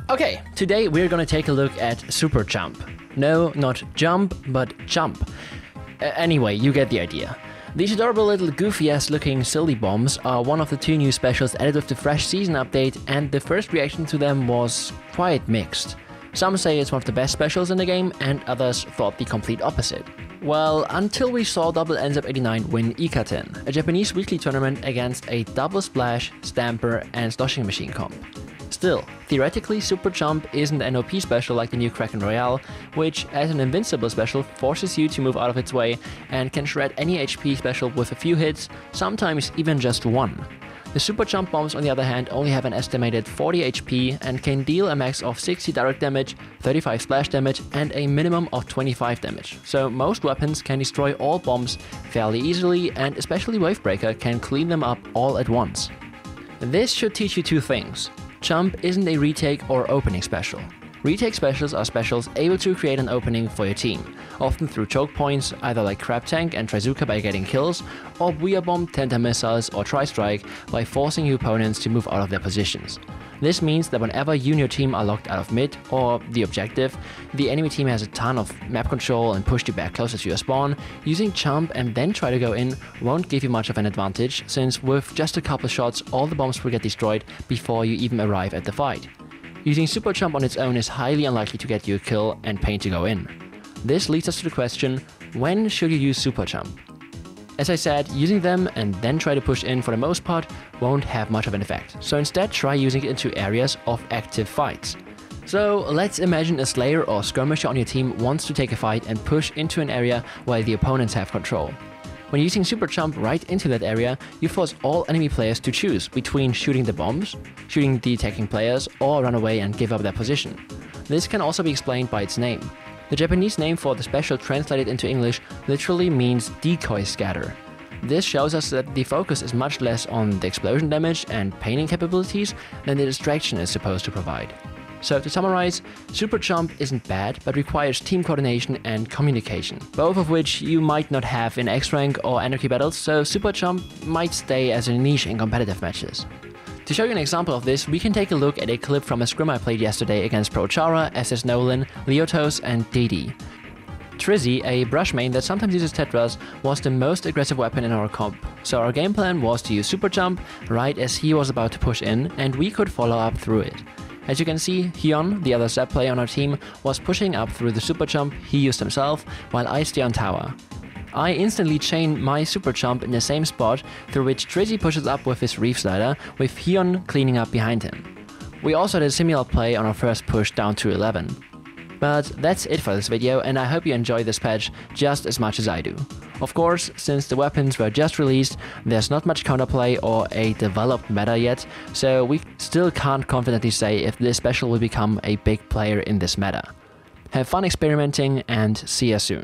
Okay, today we're gonna take a look at Super Chump. No, not jump, but chump. Anyway, you get the idea. These adorable little goofy-ass looking silly bombs are one of the two new specials added with the fresh season update, and the first reaction to them was quite mixed. Some say it's one of the best specials in the game, and others thought the complete opposite. Well, until we saw Double NZAP89 win Ikaten, a Japanese weekly tournament against a double splash, stamper and sloshing machine comp. Still, theoretically Super Chump isn't an OP special like the new Kraken Royale, which as an invincible special forces you to move out of its way and can shred any HP special with a few hits, sometimes even just one. The Super Chump bombs on the other hand only have an estimated 40 HP and can deal a max of 60 direct damage, 35 splash damage and a minimum of 25 damage, so most weapons can destroy all bombs fairly easily, and especially Wavebreaker can clean them up all at once. This should teach you two things. Chump isn't a retake or opening special. Retake specials are specials able to create an opening for your team, often through choke points, either like Crab Tank and Trizuka by getting kills, or Booyah Bomb, Tenta Missiles or Tri-Strike by forcing your opponents to move out of their positions. This means that whenever you and your team are locked out of mid, or the objective, the enemy team has a ton of map control and pushed you back closer to your spawn, using Chump and then try to go in won't give you much of an advantage, since with just a couple shots all the bombs will get destroyed before you even arrive at the fight. Using Super Chump on its own is highly unlikely to get you a kill and pain to go in. This leads us to the question, when should you use Super Chump? As I said, using them and then try to push in for the most part won't have much of an effect, so instead try using it into areas of active fights. So let's imagine a Slayer or Skirmisher on your team wants to take a fight and push into an area while the opponents have control. When using Super Chump right into that area, you force all enemy players to choose between shooting the bombs, shooting the attacking players, or run away and give up their position. This can also be explained by its name. The Japanese name for the special translated into English literally means decoy scatter. This shows us that the focus is much less on the explosion damage and paining capabilities than the distraction is supposed to provide. So to summarize, Super Chump isn't bad, but requires team coordination and communication, both of which you might not have in X-Rank or Anarchy battles, so Super Chump might stay as a niche in competitive matches. To show you an example of this, we can take a look at a clip from a scrim I played yesterday against ProChara, SS Nolan, Leotos and Didi. Trizzy, a brush main that sometimes uses Tetras, was the most aggressive weapon in our comp, so our game plan was to use Super Chump right as he was about to push in, and we could follow up through it. As you can see, Hyun, the other SAP player on our team, was pushing up through the Super Chump he used himself, while I stay on tower. I instantly chain my Super Chump in the same spot, through which Trizzy pushes up with his Reef Slider, with Hyun cleaning up behind him. We also did a similar play on our first push down to 11. But that's it for this video, and I hope you enjoy this patch just as much as I do. Of course, since the weapons were just released, there's not much counterplay or a developed meta yet, so we still can't confidently say if this special will become a big player in this meta. Have fun experimenting and see you soon.